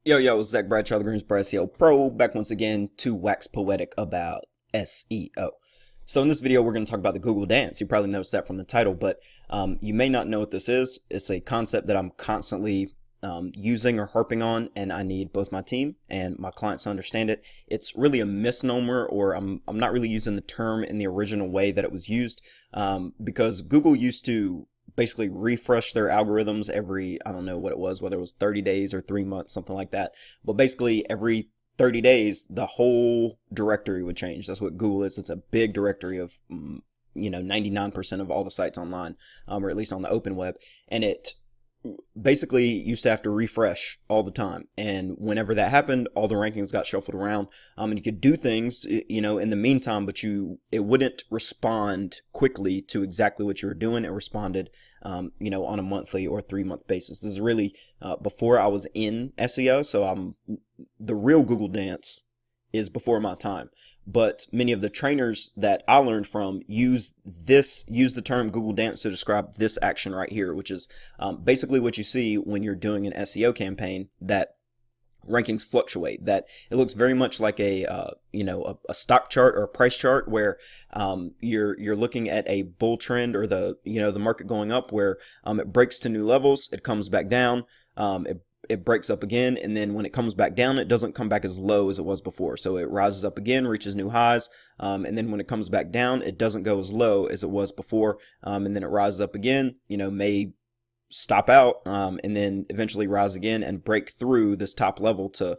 Yo, it's Zach Bradshaw, the Greensboro SEO Pro, back once again to wax poetic about SEO. So in this video, we're going to talk about the Google dance. You probably noticed that from the title, but you may not know what this is. It's a concept that I'm constantly using or harping on, and I need both my team and my clients to understand it. It's really a misnomer, or I'm not really using the term in the original way that it was used, because Google used to basically refresh their algorithms every, I don't know what it was, whether it was 30 days or 3 months, something like that. But basically every 30 days, the whole directory would change. That's what Google is. It's a big directory of, 99% of all the sites online, or at least on the open web. And it basically used to have to refresh all the time, and whenever that happened, all the rankings got shuffled around, and you could do things in the meantime, but it wouldn't respond quickly to exactly what you were doing. It responded on a monthly or 3-month basis. This is really before I was in SEO, so the real Google dance is before my time. But many of the trainers that I learned from use the term Google dance to describe this action right here, which is basically what you see when you're doing an SEO campaign, that rankings fluctuate, that it looks very much like a stock chart or a price chart, where you're looking at a bull trend, or the market going up, where it breaks to new levels, it comes back down, it breaks up again, and then when it comes back down, it doesn't come back as low as it was before. So it rises up again, reaches new highs, and then when it comes back down, it doesn't go as low as it was before, and then it rises up again, may stop out, and then eventually rise again and break through this top level to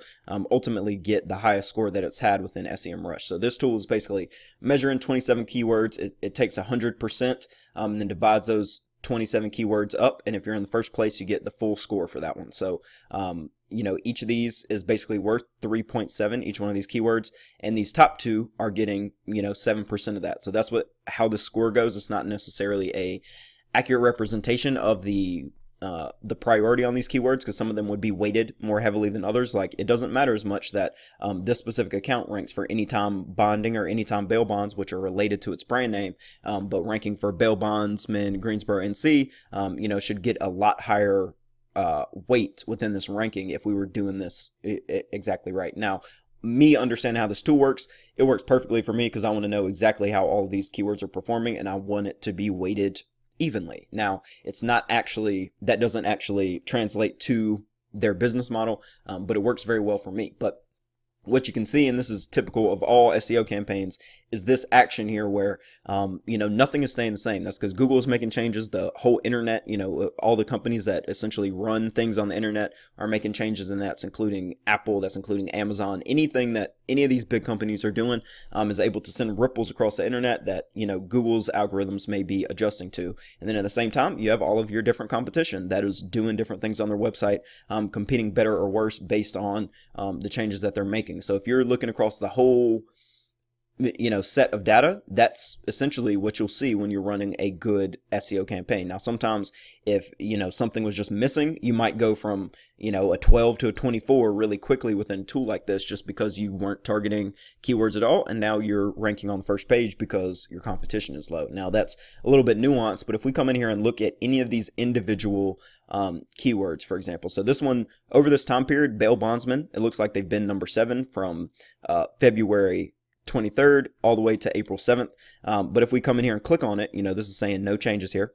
ultimately get the highest score that it's had within SEMRush. So this tool is basically measuring 27 keywords. It takes 100%, and then divides those 27 keywords up, and if you're in the first place, you get the full score for that one. So each of these is basically worth 3.7, each one of these keywords, and these top two are getting 7% of that. So that's how the score goes. It's not necessarily a accurate representation of the priority on these keywords, because some of them would be weighted more heavily than others. Like, it doesn't matter as much that this specific account ranks for anytime bonding or anytime bail bonds, which are related to its brand name, but ranking for bail bondsman Greensboro NC, should get a lot higher weight within this ranking if we were doing this exactly right. Now, me understanding how this tool works, it works perfectly for me, because I want to know exactly how all of these keywords are performing, and I want it to be weighted evenly. Now, that doesn't actually translate to their business model, but it works very well for me. But what you can see, and this is typical of all SEO campaigns, is this action here where nothing is staying the same. That's because Google is making changes. The whole internet, all the companies that essentially run things on the internet are making changes, and that's including Apple, that's including Amazon. Anything that any of these big companies are doing is able to send ripples across the internet that Google's algorithms may be adjusting to. And then at the same time, you have all of your different competition that is doing different things on their website, competing better or worse based on the changes that they're making. So if you're looking across the whole set of data, that's essentially what you'll see when you're running a good SEO campaign. Now, sometimes if something was just missing, you might go from a 12 to a 24 really quickly within a tool like this, just because you weren't targeting keywords at all, and now you're ranking on the first page because your competition is low. Now, that's a little bit nuanced, but if we come in here and look at any of these individual keywords, for example, so this one, over this time period, bail bondsman, it looks like they've been number 7 from February 23rd all the way to April 7th. But if we come in here and click on it, this is saying no changes here.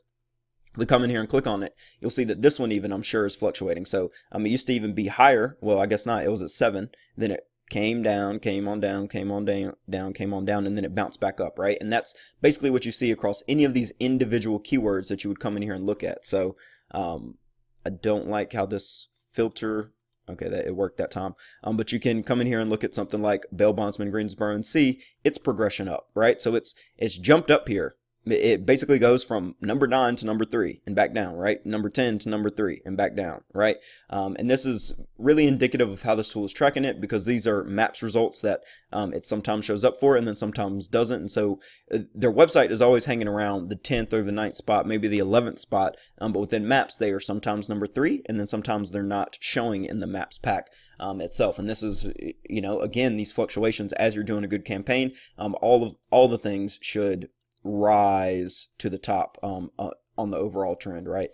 If we come in here and click on it, you'll see that this one even, I'm sure, is fluctuating. So it used to even be higher. Well, I guess not. It was at 7. Then it came down, came on down, came on down, came on down, and then it bounced back up, right? And that's basically what you see across any of these individual keywords that you would come in here and look at. So I don't like how this filter, okay, that it worked that time. But you can come in here and look at something like bail bondsman Greensboro and see its progression up, right? So it's jumped up here. It basically goes from number 9 to number 3 and back down, right? Number 10 to number 3 and back down, right? And this is really indicative of how this tool is tracking it, because these are maps results that it sometimes shows up for and then sometimes doesn't. And so their website is always hanging around the 10th or the 9th spot, maybe the 11th spot. But within maps, they are sometimes number 3, and then sometimes they're not showing in the maps pack itself. And this is, again, these fluctuations as you're doing a good campaign. All the things should rise to the top on the overall trend, right?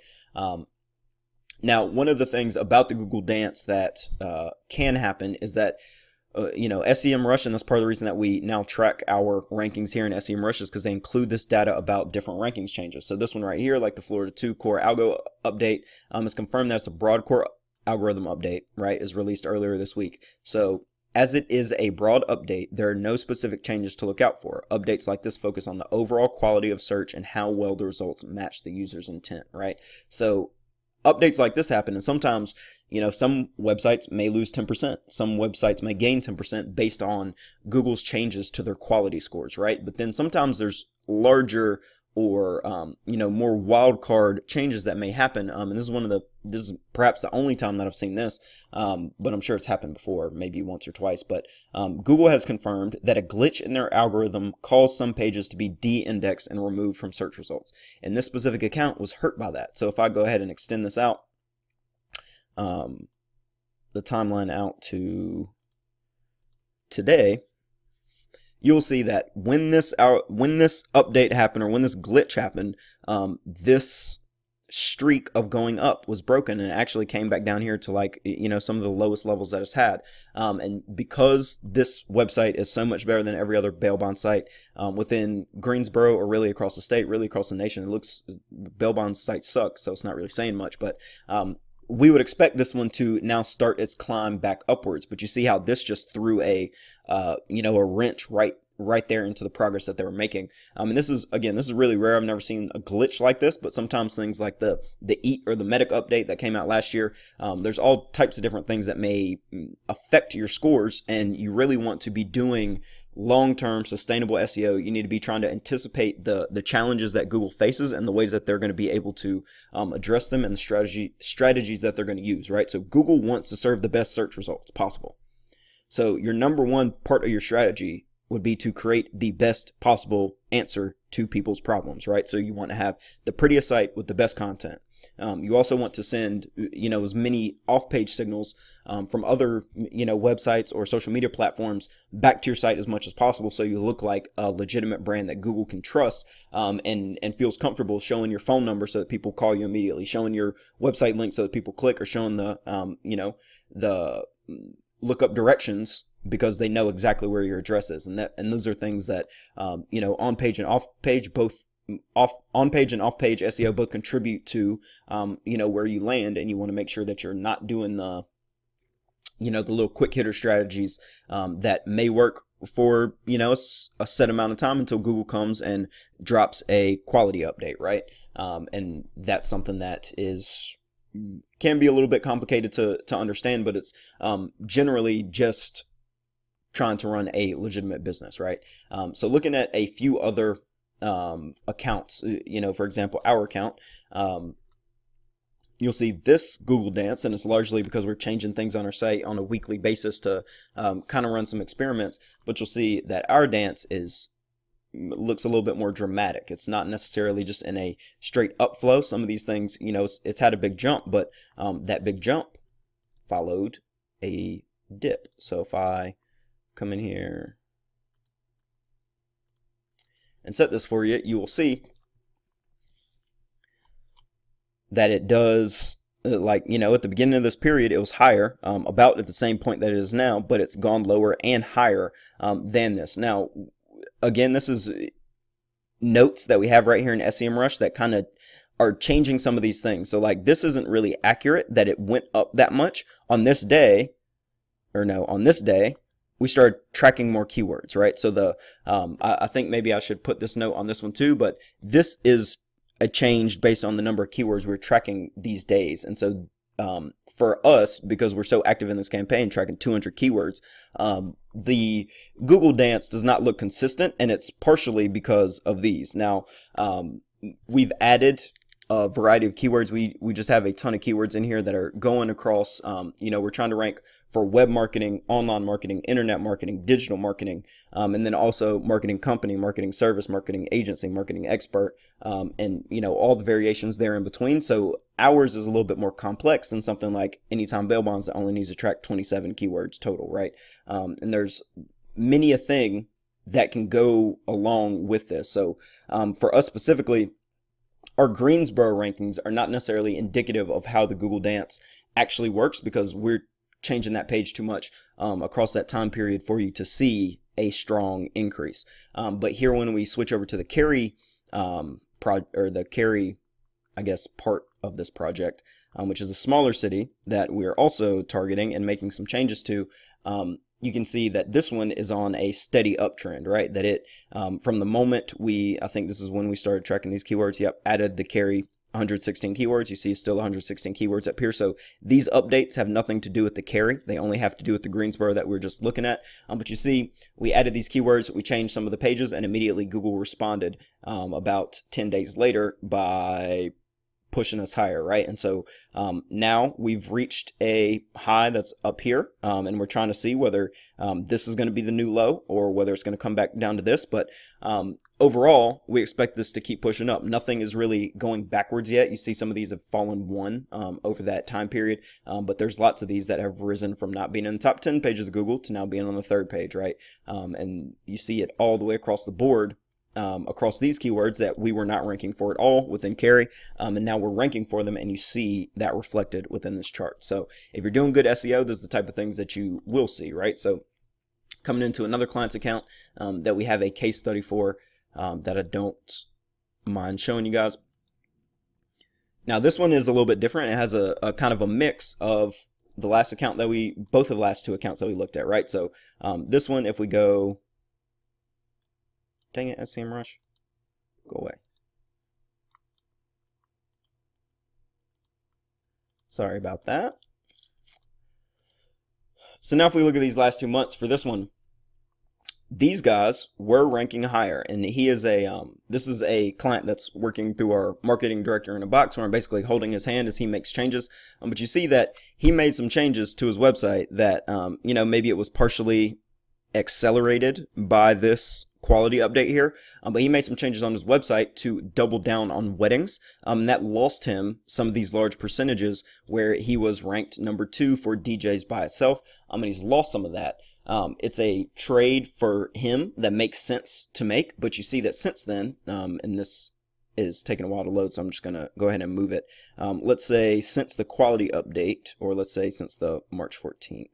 Now, one of the things about the Google Dance that can happen is that SEMRush, and that's part of the reason that we now track our rankings here in SEMRush, is because they include this data about different rankings changes. So this one right here, like the Florida 2 core algo update, is confirmed that it's a broad core algorithm update, right, is released earlier this week. So as it is a broad update, there are no specific changes to look out for. Updates like this focus on the overall quality of search and how well the results match the user's intent, right? So updates like this happen, and sometimes, some websites may lose 10%. Some websites may gain 10% based on Google's changes to their quality scores, right? But then sometimes there's larger or more wild card changes that may happen. And this is perhaps the only time that I've seen this, but I'm sure it's happened before, maybe once or twice. But Google has confirmed that a glitch in their algorithm caused some pages to be de-indexed and removed from search results. And this specific account was hurt by that. So if I go ahead and extend this out, the timeline out to today, you'll see that when this update happened, or when this glitch happened, this streak of going up was broken, and it actually came back down here to, like, some of the lowest levels that it's had. And because this website is so much better than every other bail bond site within Greensboro, or really across the state, really across the nation, it looks, bail bond sites suck, so it's not really saying much, but we would expect this one to now start its climb back upwards. But you see how this just threw a wrench right there into the progress that they were making. And this is really rare. I've never seen a glitch like this, but sometimes things like the EAT or the Medic update that came out last year, there's all types of different things that may affect your scores, and you really want to be doing long-term sustainable SEO. You need to be trying to anticipate the challenges that Google faces and the ways that they're going to be able to address them, and the strategies that they're going to use, right? So Google wants to serve the best search results possible. So your number one part of your strategy would be to create the best possible answer to people's problems, right? So you want to have the prettiest site with the best content. You also want to send, as many off-page signals from other, websites or social media platforms back to your site as much as possible, so you look like a legitimate brand that Google can trust, and feels comfortable showing your phone number so that people call you immediately, showing your website link so that people click, or showing the, the lookup directions because they know exactly where your address is. And those are things that, on page and off page, both on page and off page SEO both contribute to, where you land. And you want to make sure that you're not doing the little quick hitter strategies, that may work for, a set amount of time until Google comes and drops a quality update, right? And that's something that can be a little bit complicated to understand, but it's generally just trying to run a legitimate business, right? So looking at a few other accounts, for example, our account, you'll see this Google Dance, and it's largely because we're changing things on our site on a weekly basis to kind of run some experiments. But you'll see that our dance looks a little bit more dramatic. It's not necessarily just in a straight upflow. Some of these things, it's had a big jump, but that big jump followed a dip. So if I come in here and set this for you, you will see that it does, at the beginning of this period, it was higher, about at the same point that it is now, but it's gone lower and higher than this. Now, again, this is notes that we have right here in SEMRush that kind of are changing some of these things. So this isn't really accurate that it went up that much on this day, on this day, we started tracking more keywords, right? So I think maybe I should put this note on this one too, but this is a change based on the number of keywords we're tracking these days. And so for us, because we're so active in this campaign, tracking 200 keywords, the Google Dance does not look consistent, and it's partially because of these. Now, we've added a variety of keywords. We just have a ton of keywords in here that are going across, we're trying to rank for web marketing, online marketing, internet marketing, digital marketing, and then also marketing company, marketing service, marketing agency, marketing expert, and all the variations there in between. So ours is a little bit more complex than something like Anytime Bail Bonds that only needs to track 27 keywords total, right? And there's many a thing that can go along with this. So for us specifically, our Greensboro rankings are not necessarily indicative of how the Google Dance actually works, because we're changing that page too much across that time period for you to see a strong increase. But here, when we switch over to the Cary the Cary, I guess, part of this project, which is a smaller city that we're also targeting and making some changes to, you can see that this one is on a steady uptrend, right? That it, from the moment I think this is when we started tracking these keywords, yep, added the Cary 116 keywords. You see still 116 keywords up here. So these updates have nothing to do with the Cary. They only have to do with the Greensboro that we're just looking at. But you see, we added these keywords, we changed some of the pages, and immediately Google responded about 10 days later by pushing us higher, right? And so now we've reached a high that's up here, and we're trying to see whether this is going to be the new low or whether it's going to come back down to this. But overall, we expect this to keep pushing up. Nothing is really going backwards yet. You see some of these have fallen one over that time period, but there's lots of these that have risen from not being in the top 10 pages of Google to now being on the 3rd page, right? And you see it all the way across the board. Across these keywords that we were not ranking for at all within Cary, and now we're ranking for them, and you see that reflected within this chart. So if you're doing good SEO, this is the type of things that you will see, right? So coming into another client's account that we have a case study for that I don't mind showing you guys. Now this one is a little bit different. It has a kind of a mix of the last account that both of the last two accounts that we looked at, right? So this one, if we go, dang it, SEMRush, go away. Sorry about that. So now if we look at these last 2 months for this one, these guys were ranking higher, and he is this is a client that's working through our marketing director in a box, where I'm basically holding his hand as he makes changes. But you see that he made some changes to his website that, you know, maybe it was partially accelerated by this quality update here, but he made some changes on his website to double down on weddings, and that lost him some of these large percentages where he was ranked number 2 for DJs by itself, and he's lost some of that. It's a trade for him that makes sense to make, but you see that since then, and this is taking a while to load, so I'm just gonna go ahead and move it. Let's say since the quality update, or let's say since the March 14th.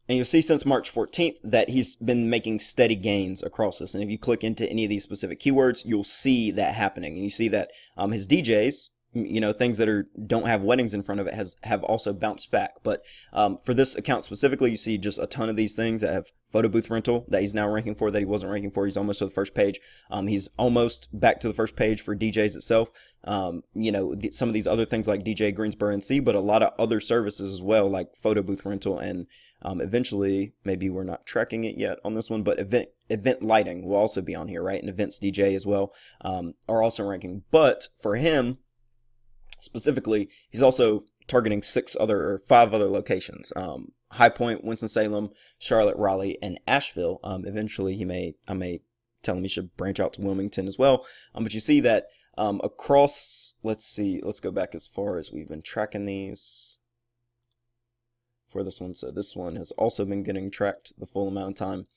And you'll see since March 14th that he's been making steady gains across this. And if you click into any of these specific keywords, you'll see that happening. And you see that his DJs, you know, things that don't have weddings in front of it have also bounced back. But for this account specifically, you see just a ton of these things that have photo booth rental that he's now ranking for that he wasn't ranking for. He's almost to the first page. He's almost back to the first page for DJs itself. You know, some of these other things like DJ Greensboro NC, but a lot of other services as well, like photo booth rental, and eventually, maybe we're not tracking it yet on this one, but event lighting will also be on here, right? And events DJ as well are also ranking. But for him specifically, he's also targeting 5 other locations: High Point, Winston-Salem, Charlotte, Raleigh, and Asheville. Eventually, I may tell him he should branch out to Wilmington as well. But you see that across, let's go back as far as we've been tracking these for this one. So this one has also been getting tracked the full amount of time.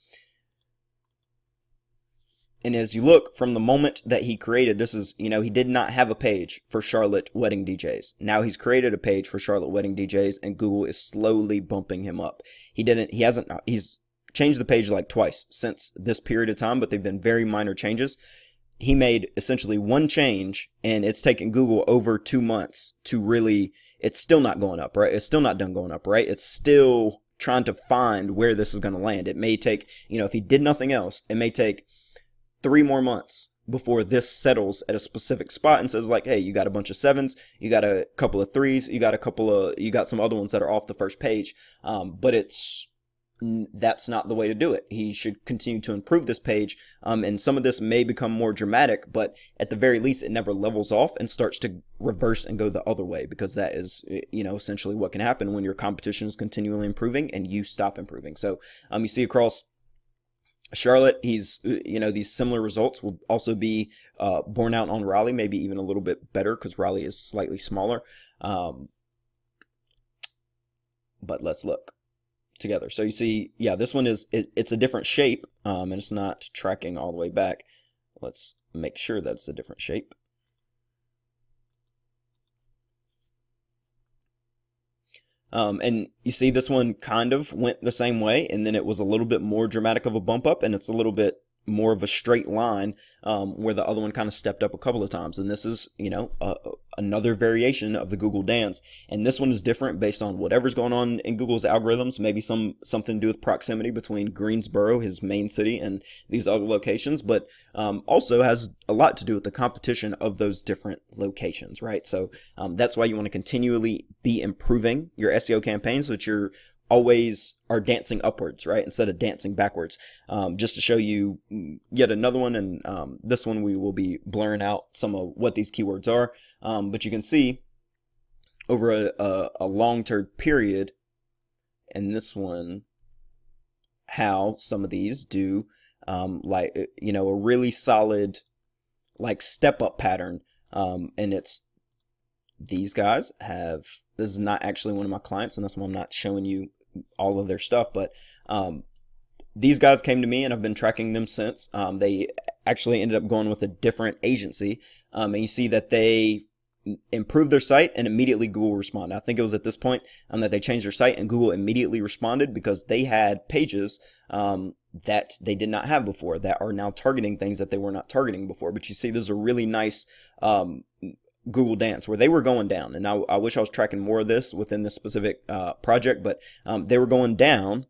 And as you look from the moment that he created, this is, you know, he did not have a page for Charlotte wedding DJs. Now he's created a page for Charlotte wedding DJs, and Google is slowly bumping him up. He's changed the page like twice since this period of time, but they've been very minor changes. He made essentially one change, and it's taken Google over 2 months to really, it's still not going up, right? It's still not done going up, right? It's still trying to find where this is going to land. It may take, you know, if he did nothing else, it may take 3 more months before this settles at a specific spot and says like, hey, you got a bunch of 7s, you got a couple of 3s, you got some other ones that are off the first page. But that's not the way to do it. He should continue to improve this page, and some of this may become more dramatic, but at the very least it never levels off and starts to reverse and go the other way, because that is, you know, essentially what can happen when your competition is continually improving and you stop improving. So you see across Charlotte, he's, you know, these similar results will also be borne out on Raleigh, maybe even a little bit better because Raleigh is slightly smaller. But let's look. together. So you see, yeah, this one is, it's a different shape, and it's not tracking all the way back. Let's make sure that it's a different shape. And you see this one kind of went the same way, and then it was a little bit more dramatic of a bump up, and it's a little bit more of a straight line, where the other one kind of stepped up a couple of times. And this is, you know, another variation of the Google dance, and this one is different based on whatever's going on in Google's algorithms. Maybe something to do with proximity between Greensboro, his main city, and these other locations, but also has a lot to do with the competition of those different locations, right? So that's why you want to continually be improving your SEO campaigns so that you're always are dancing upwards, right, instead of dancing backwards. Just to show you yet another one, and this one we will be blurring out some of what these keywords are, but you can see over a long-term period, and this one, how some of these do like, you know, a really solid like step up pattern, and it's these guys have, this is not actually one of my clients, and that's why I'm not showing you all of their stuff, but these guys came to me and I've been tracking them since. They actually ended up going with a different agency, and you see that they improved their site and immediately Google responded. I think it was at this point that they changed their site and Google immediately responded because they had pages that they did not have before that are now targeting things that they were not targeting before. But you see, this is a really nice Google dance where they were going down, and I wish I was tracking more of this within this specific project, but they were going down,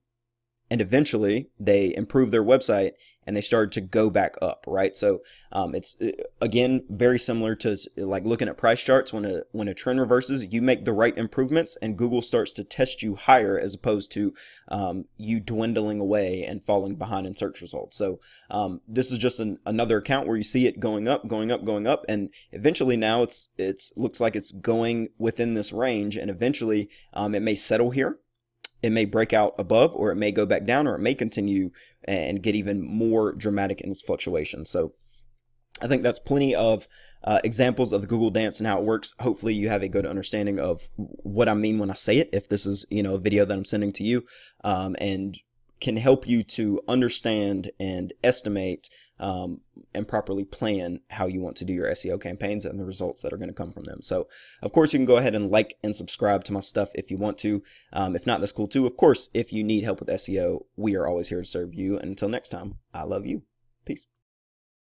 and eventually they improved their website and they started to go back up, right? So it's again very similar to like looking at price charts. When a trend reverses, you make the right improvements and Google starts to test you higher, as opposed to you dwindling away and falling behind in search results. So this is just another account where you see it going up, going up, going up, and eventually now it's looks like it's going within this range, and eventually it may settle here. It may break out above, or it may go back down, or it may continue and get even more dramatic in its fluctuation. So I think that's plenty of examples of the Google dance and how it works. Hopefully you have a good understanding of what I mean when I say it, if this is, you know, a video that I'm sending to you, and can help you to understand and estimate and properly plan how you want to do your SEO campaigns and the results that are going to come from them. So of course you can go ahead and like and subscribe to my stuff if you want to. If not, that's cool too. Of course, if you need help with SEO, we are always here to serve you. And until next time, I love you. Peace.